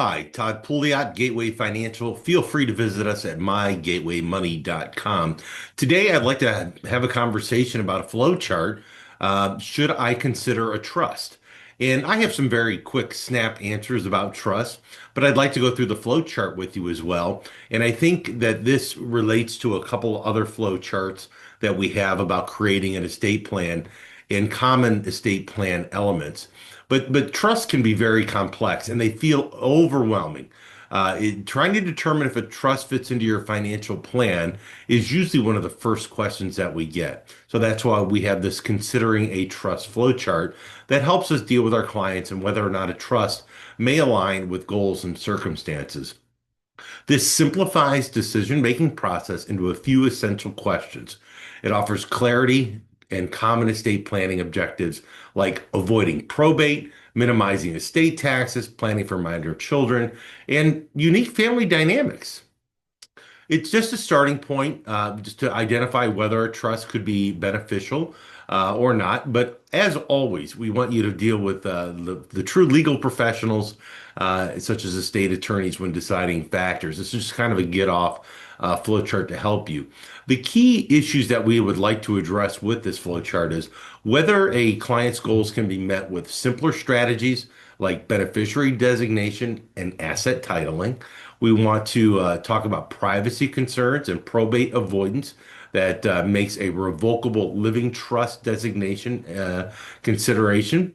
Hi, Todd Pouliot, Gateway Financial. Feel free to visit us at mygatewaymoney.com. Today, I'd like to have a conversation about a flow chart. Should I consider a trust? And I have some very quick snap answers about trust, but I'd like to go through the flow chart with you as well. And I think that this relates to a couple other flow charts that we have about creating an estate plan and common estate plan elements. But trust can be very complex and they feel overwhelming. Trying to determine if a trust fits into your financial plan is usually one of the first questions that we get. So that's why we have this considering a trust flow chart that helps us deal with our clients and whether or not a trust may align with goals and circumstances. This simplifies decision-making process into a few essential questions. It offers clarity and common estate planning objectives like avoiding probate, minimizing estate taxes, planning for minor children, and unique family dynamics. It's just a starting point, just to identify whether a trust could be beneficial or not. But as always, we want you to deal with the true legal professionals, such as estate attorneys, when deciding factors. This is just kind of a get off flowchart to help you. The key issues that we would like to address with this flowchart is whether a client's goals can be met with simpler strategies like beneficiary designation and asset titling. We want to talk about privacy concerns and probate avoidance that makes a revocable living trust designation consideration.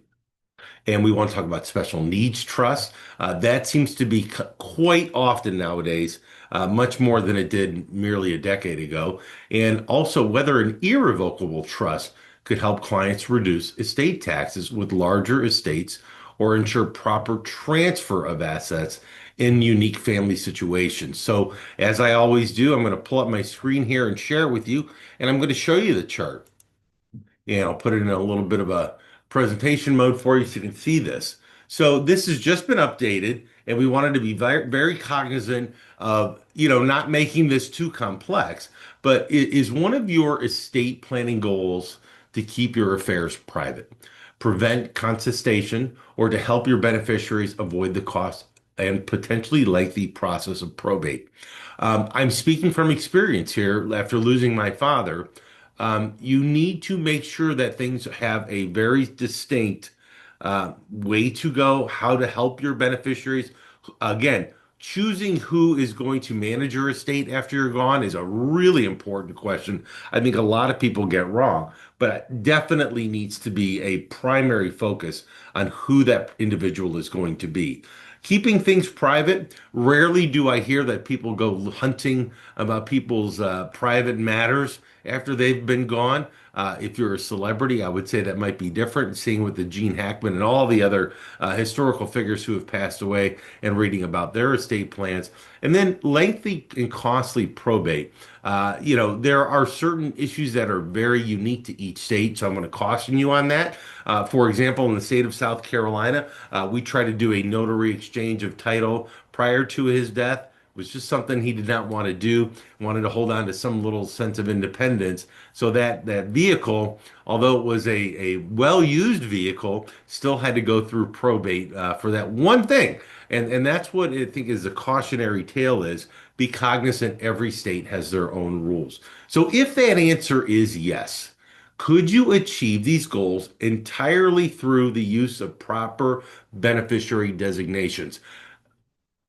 And we want to talk about special needs trust. That seems to be quite often nowadays, much more than it did merely a decade ago. And also whether an irrevocable trust could help clients reduce estate taxes with larger estates or ensure proper transfer of assets in unique family situations. So, as I always do, I'm going to pull up my screen here and share it with you, and I'm going to show you the chart. And I'll put it in a little bit of a presentation mode for you so you can see this. So this has just been updated, and we wanted to be very, very cognizant of, not making this too complex. But is one of your estate planning goals to keep your affairs private, prevent contestation, or to help your beneficiaries avoid the cost and potentially lengthy process of probate? I'm speaking from experience here after losing my father. You need to make sure that things have a very distinct way to go, how to help your beneficiaries. Again, choosing who is going to manage your estate after you're gone is a really important question. I think a lot of people get wrong, but it definitely needs to be a primary focus on who that individual is going to be. Keeping things private, rarely do I hear that people go hunting about people's private matters after they've been gone. If you're a celebrity, I would say that might be different. Seeing with the Gene Hackman and all the other historical figures who have passed away and reading about their estate plans. And then lengthy and costly probate. There are certain issues that are very unique to each state, so I'm going to caution you on that. For example, in the state of South Carolina, we try to do a notary exchange of title prior to his death. Was just something he did not want to do. Wanted to hold on to some little sense of independence. So that vehicle, although it was a well-used vehicle, still had to go through probate for that one thing. And that's what I think is the cautionary tale is. Be cognizant every state has their own rules. So if that answer is yes, could you achieve these goals entirely through the use of proper beneficiary designations?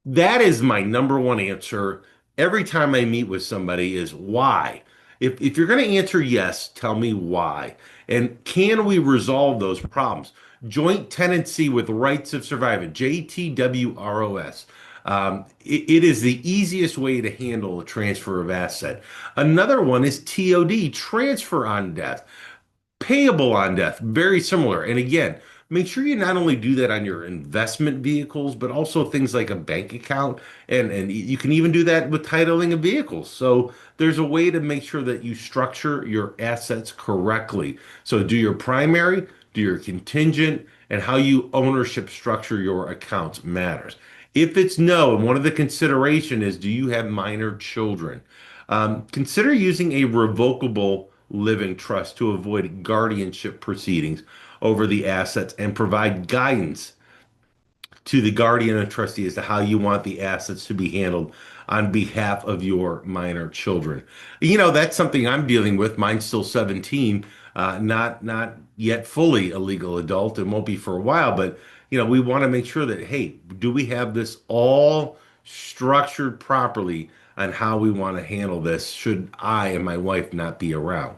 That is my number one answer every time I meet with somebody is why. If you're going to answer yes, tell me why. And can we resolve those problems? Joint tenancy with rights of survivor, JTWROS. It is the easiest way to handle a transfer of asset. Another one is TOD, transfer on death, payable on death, very similar. And again, make sure you not only do that on your investment vehicles, but also things like a bank account. And you can even do that with titling of vehicles. So there's a way to make sure that you structure your assets correctly. So do your primary, do your contingent, and how you ownership structure your accounts matters. If it's no, and one of the consideration is, do you have minor children? Consider using a revocable living trust to avoid guardianship proceedings over the assets and provide guidance to the guardian and trustee as to how you want the assets to be handled on behalf of your minor children. That's something I'm dealing with. Mine's still 17, not yet fully a legal adult, and won't be for a while. But we want to make sure that, hey, do we have this all structured properly on how we want to handle this? Should I and my wife not be around?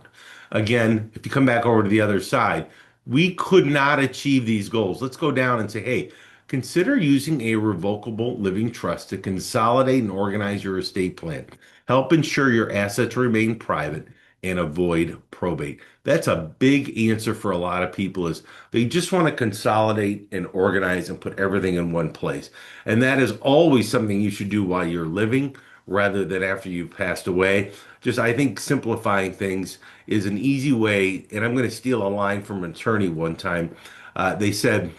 Again, if you come back over to the other side, we could not achieve these goals. Let's go down and say, hey, consider using a revocable living trust to consolidate and organize your estate plan. Help ensure your assets remain private and avoid probate. That's a big answer for a lot of people is they just want to consolidate and organize and put everything in one place. And that is always something you should do while you're living rather than after you've passed away. Just I think simplifying things is an easy way, and I'm going to steal a line from an attorney one time. They said,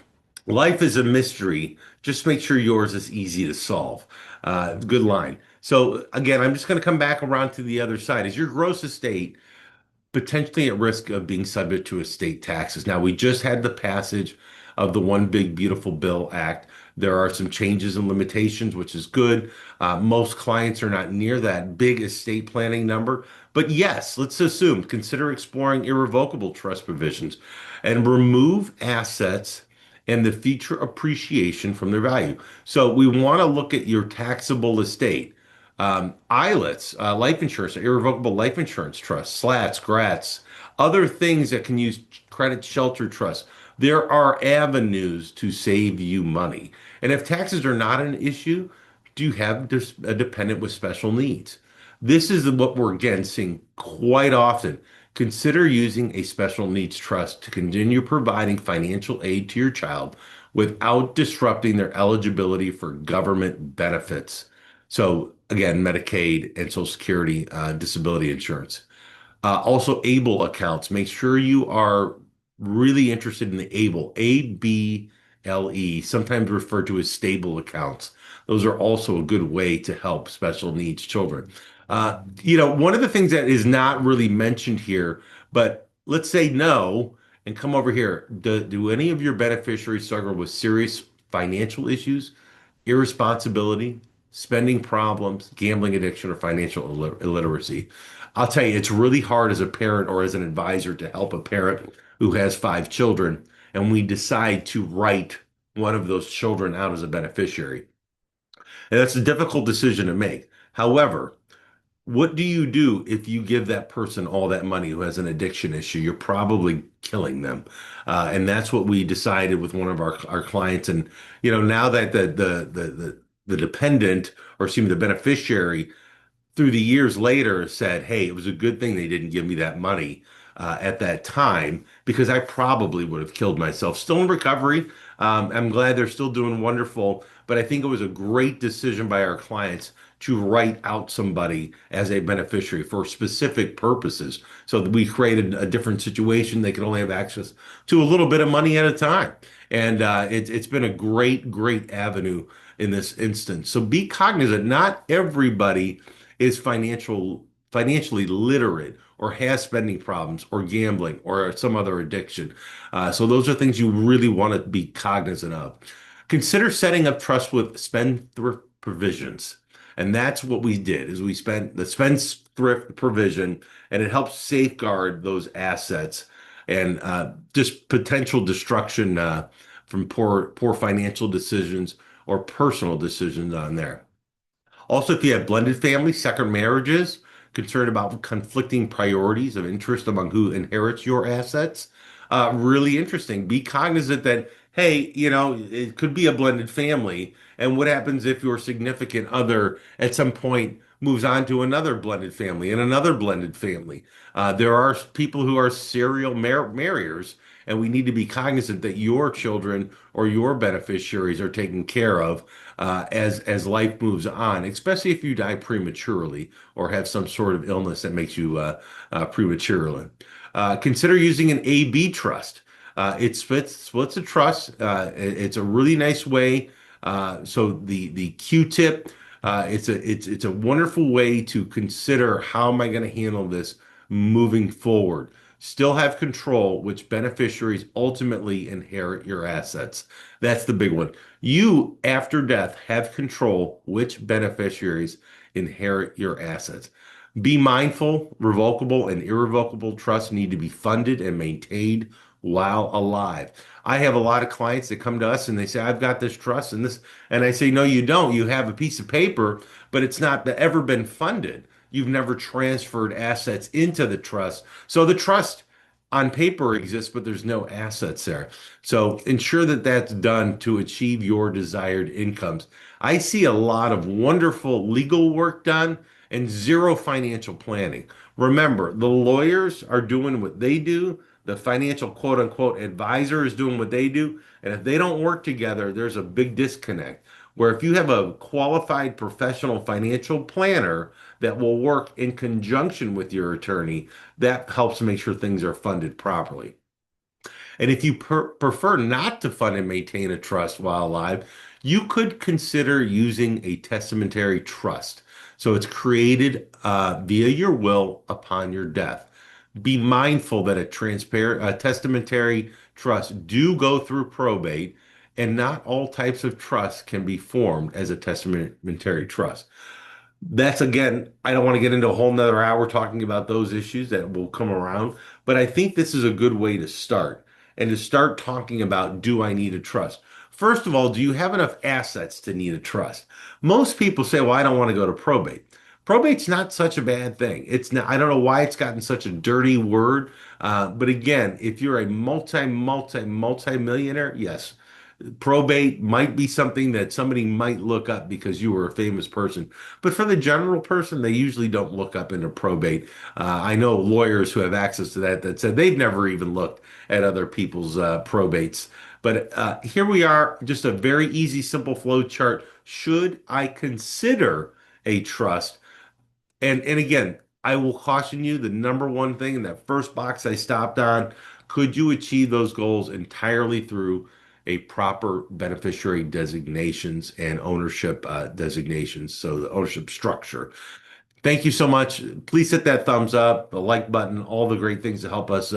life is a mystery. Just make sure yours is easy to solve. Good line. So again, I'm just going to come back around to the other side. Is your gross estate potentially at risk of being subject to estate taxes? Now, we just had the passage of the One Big Beautiful Bill Act. There are some changes and limitations, which is good. Most clients are not near that big estate planning number. But yes, let's assume, consider exploring irrevocable trust provisions and remove assets and the future appreciation from their value. So we want to look at your taxable estate. ILETs, life insurance, irrevocable life insurance trusts, SLATs, GRATs, other things that can use credit shelter trusts. There are avenues to save you money. And if taxes are not an issue, do you have a dependent with special needs? This is what we're again seeing quite often. Consider using a special needs trust to continue providing financial aid to your child without disrupting their eligibility for government benefits. So again, Medicaid and Social Security, disability insurance. Also, ABLE accounts. Make sure you are really interested in the ABLE, ABLE, sometimes referred to as stable accounts. Those are also a good way to help special needs children. One of the things that is not really mentioned here, but let's say no and come over here. Do any of your beneficiaries struggle with serious financial issues, irresponsibility, spending problems, gambling addiction, or financial illiteracy? I'll tell you, it's really hard as a parent or as an advisor to help a parent who has 5 children, and we decide to write one of those children out as a beneficiary. And that's a difficult decision to make. However, what do you do if you give that person all that money who has an addiction issue? You're probably killing them. And that's what we decided with one of our clients. And, now that the dependent, or excuse me, the beneficiary through the years later said, hey, it was a good thing they didn't give me that money at that time because I probably would have killed myself. Still in recovery. I'm glad they're still doing wonderful, but I think it was a great decision by our clients to write out somebody as a beneficiary for specific purposes. So that we created a different situation. They could only have access to a little bit of money at a time. And it's been a great avenue in this instance. So be cognizant, not everybody is financially literate or has spending problems or gambling or some other addiction. So those are things you really want to be cognizant of. Consider setting up trust with spendthrift provisions. And that's what we did is we spent the spendthrift provision and it helps safeguard those assets and just potential destruction from poor financial decisions or personal decisions on there. Also, if you have blended families, second marriages, concerned about conflicting priorities of interest among who inherits your assets, really interesting. Be cognizant that, hey, it could be a blended family. And what happens if your significant other at some point moves on to another blended family and another blended family? There are people who are serial marriers, and we need to be cognizant that your children or your beneficiaries are taken care of as life moves on, especially if you die prematurely or have some sort of illness that makes you prematurely. Consider using an AB trust. It splits a trust. It's a really nice way. So the Q-tip, it's a wonderful way to consider how am I going to handle this moving forward. still have control which beneficiaries ultimately inherit your assets. That's the big one. You, after death, have control which beneficiaries inherit your assets. Be mindful, revocable and irrevocable trusts need to be funded and maintained while alive. I have a lot of clients that come to us and they say, I've got this trust and this, and I say, no, you don't. You have a piece of paper, but it's not ever been funded. You've never transferred assets into the trust. So the trust on paper exists, but there's no assets there. So ensure that that's done to achieve your desired incomes. I see a lot of wonderful legal work done and zero financial planning. Remember, the lawyers are doing what they do. The financial quote unquote advisor is doing what they do. And if they don't work together, there's a big disconnect. Where if you have a qualified professional financial planner that will work in conjunction with your attorney, that helps make sure things are funded properly. And if you prefer not to fund and maintain a trust while alive, you could consider using a testamentary trust. So it's created via your will upon your death. Be mindful that a testamentary trust do go through probate, and not all types of trusts can be formed as a testamentary trust. That's again, I don't want to get into a whole nother hour talking about those issues that will come around, but I think this is a good way to start and to start talking about, do I need a trust? First of all, do you have enough assets to need a trust? Most people say, well, I don't want to go to probate. Probate's not such a bad thing. It's not, I don't know why it's gotten such a dirty word. But again, if you're a multi millionaire, yes, probate might be something that somebody might look up because you were a famous person. But for the general person, they usually don't look up into probate. I know lawyers who have access to that said they've never even looked at other people's probates. But here we are, just a very easy, simple flow chart. Should I consider a trust? And again, I will caution you, the number one thing in that first box I stopped on, could you achieve those goals entirely through a proper beneficiary designations and ownership designations, so the ownership structure. Thank you so much. Please hit that thumbs up, the like button, all the great things to help us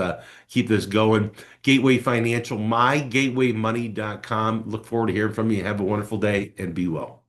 keep this going. Gateway Financial, mygatewaymoney.com. Look forward to hearing from you. Have a wonderful day and be well.